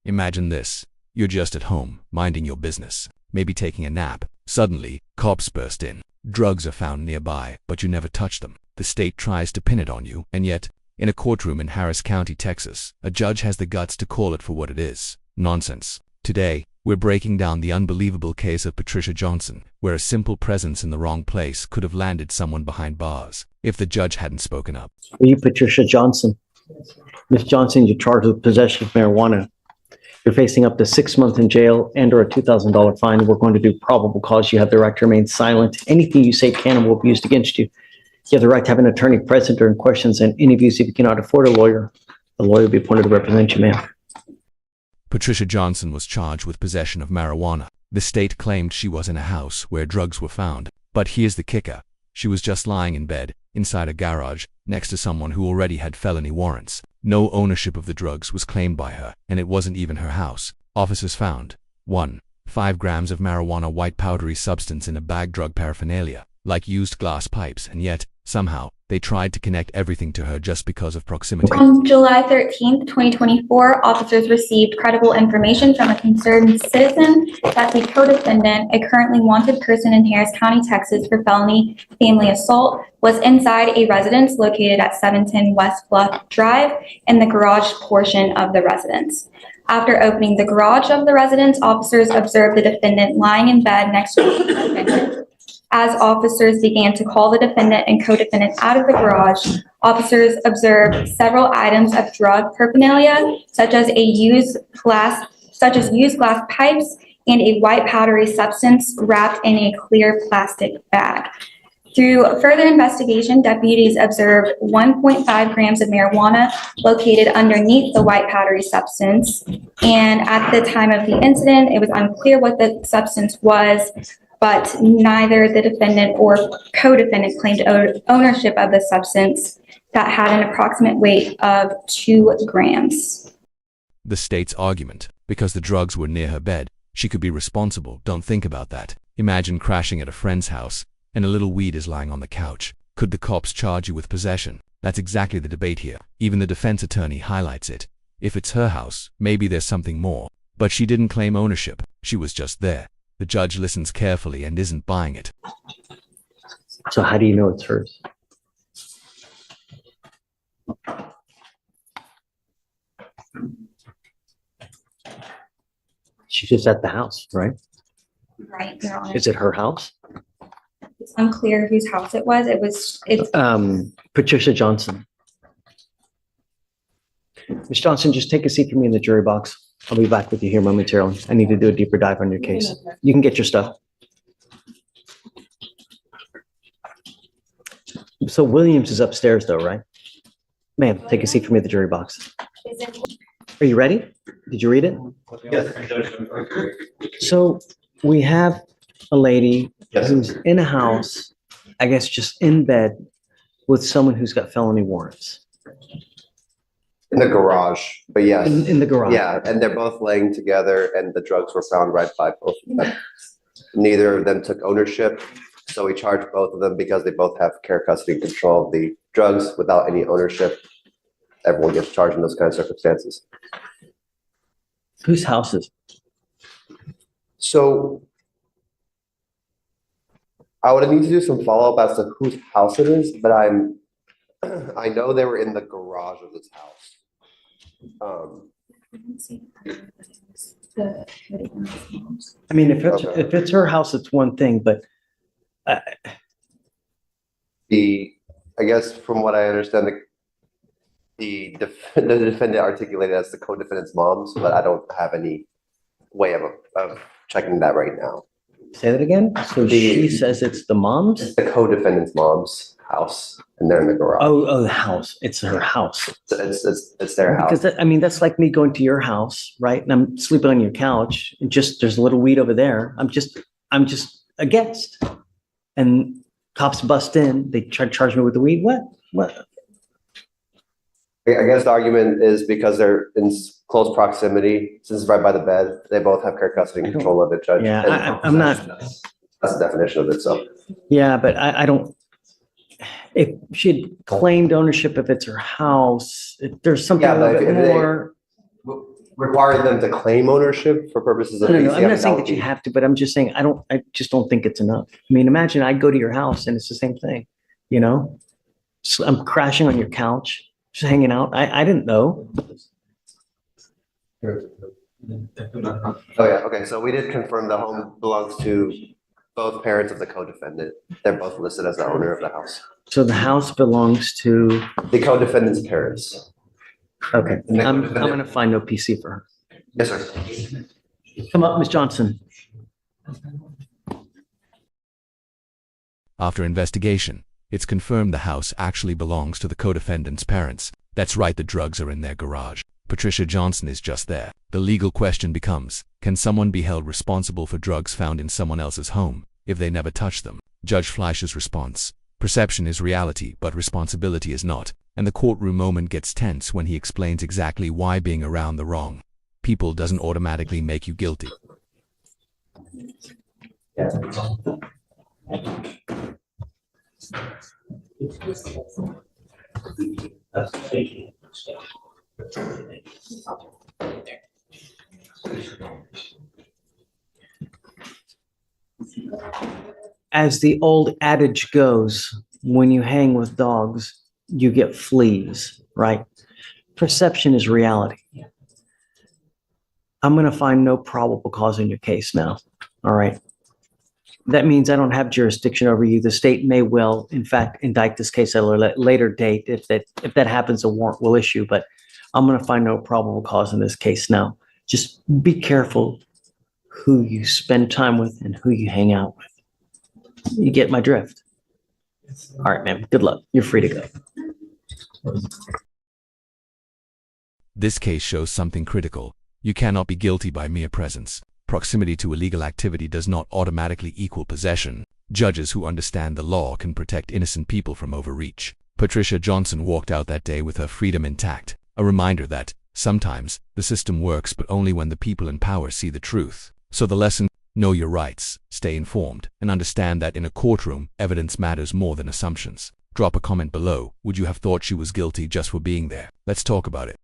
Imagine this. You're just at home, minding your business, maybe taking a nap. Suddenly, cops burst in. Drugs are found nearby, but you never touch them. The state tries to pin it on you, and yet, in a courtroom in Harris County, Texas, a judge has the guts to call it for what it is: nonsense. Today, we're breaking down the unbelievable case of Patricia Johnson, where a simple presence in the wrong place could have landed someone behind bars, if the judge hadn't spoken up. Are you Patricia Johnson? Ms. Johnson, you're charged with possession of marijuana. You're facing up to 6 months in jail and or a $2,000 fine. We're going to do probable cause. You have the right to remain silent. Anything you say can and will be used against you. You have the right to have an attorney present during questions and interviews. If you cannot afford a lawyer will be appointed to represent you, ma'am. Patricia Johnson was charged with possession of marijuana. The state claimed she was in a house where drugs were found. But here's the kicker. She was just lying in bed, inside a garage, next to someone who already had felony warrants. No ownership of the drugs was claimed by her, and it wasn't even her house. Officers found 1. 5 grams of marijuana, white powdery substance in a bag, drug paraphernalia, like used glass pipes, and yet, somehow, they tried to connect everything to her just because of proximity. On July 13th, 2024, officers received credible information from a concerned citizen that the co-defendant, a currently wanted person in Harris County, Texas for felony family assault, was inside a residence located at 710 West Bluff Drive in the garage portion of the residence. After opening the garage of the residence, officers observed the defendant lying in bed next to the co-defendant. As officers began to call the defendant and co-defendant out of the garage, officers observed several items of drug paraphernalia, such as used glass pipes and a white powdery substance wrapped in a clear plastic bag. Through further investigation, deputies observed 1.5 grams of marijuana located underneath the white powdery substance. And at the time of the incident, it was unclear what the substance was, but neither the defendant or co-defendant claimed ownership of the substance that had an approximate weight of 2 grams. The state's argument: because the drugs were near her bed, she could be responsible. Don't think about that. Imagine crashing at a friend's house, and a little weed is lying on the couch. Could the cops charge you with possession? That's exactly the debate here. Even the defense attorney highlights it. If it's her house, maybe there's something more. But she didn't claim ownership. She was just there. The judge listens carefully and isn't buying it. So how do you know it's hers? She's just at the house, right? Right, Your Honor. Is it her house? It's unclear whose house it was. It's Patricia Johnson. Ms. Johnson, just take a seat for me in the jury box. I'll be back with you here momentarily. I need to do a deeper dive on your case. You can get your stuff. So Williams is upstairs though, right? Ma'am, take a seat for me at the jury box. Are you ready? Did you read it? Yes. So we have a lady who's in a house, I guess just in bed with someone who's got felony warrants. In the garage, but yes. In the garage. Yeah, and they're both laying together and the drugs were found right by both of them. Neither of them took ownership, so we charged both of them because they both have care, custody, and control of the drugs without any ownership. Everyone gets charged in those kind of circumstances. Whose house is it? So I would need to do some follow-up as to whose house it is, but I know they were in the garage of this house. I mean, if Okay. it's her house, it's one thing, but I guess from what I understand, the defendant articulated as the co-defendant's mom's, but I don't have any way of checking that right now. say that again. So she says it's the mom's? It's the co-defendant's mom's house, and they're in the garage. Oh, the house. It's her house. It's their house. Because that's like me going to your house, right? And I'm sleeping on your couch and just, there's a little weed over there. I'm just a guest. And cops bust in, they try to charge me with the weed. What? I guess the argument is because they're in close proximity, since it's right by the bed, they both have care, custody, and control of it, Judge. Yeah, And I'm not. That's the definition of it, so. Yeah, but I don't, if she had claimed ownership, if it's her house, if there's something Yeah, a little but bit if they- more. require them to claim ownership for purposes of No, I'm PCM. not saying that you have to, but I'm just saying, I just don't think it's enough. I mean, imagine I go to your house and it's the same thing, you know? So I'm crashing on your couch, just hanging out. I didn't know. Oh, yeah, okay, so we did confirm the home belongs to both parents of the co-defendant. They're both listed as the owner of the house. So the house belongs to, The co-defendant's parents. okay, I'm gonna find no PC for her. Yes, sir. Come up, Ms. Johnson. After investigation, it's confirmed the house actually belongs to the co-defendant's parents. That's right, the drugs are in their garage. Patricia Johnson is just there. The legal question becomes, can someone be held responsible for drugs found in someone else's home if they never touched them? Judge Fleischer's response: perception is reality, but responsibility is not. And the courtroom moment gets tense when he explains exactly why being around the wrong people doesn't automatically make you guilty. As the old adage goes, when you hang with dogs, you get fleas, right? Perception is reality. I'm going to find no probable cause in your case now. All right. That means I don't have jurisdiction over you. The state may well, in fact, indict this case at a later date. If that happens, a warrant will issue, but I'm going to find no probable cause in this case now. Just be careful who you spend time with and who you hang out with. You get my drift. All right, man. Good luck. You're free to go. This case shows something critical. You cannot be guilty by mere presence. Proximity to illegal activity does not automatically equal possession. Judges who understand the law can protect innocent people from overreach. Patricia Johnson walked out that day with her freedom intact, a reminder that, sometimes, the system works but only when the people in power see the truth. So the lesson: know your rights, stay informed, and understand that in a courtroom, evidence matters more than assumptions. Drop a comment below. Would you have thought she was guilty just for being there? Let's talk about it.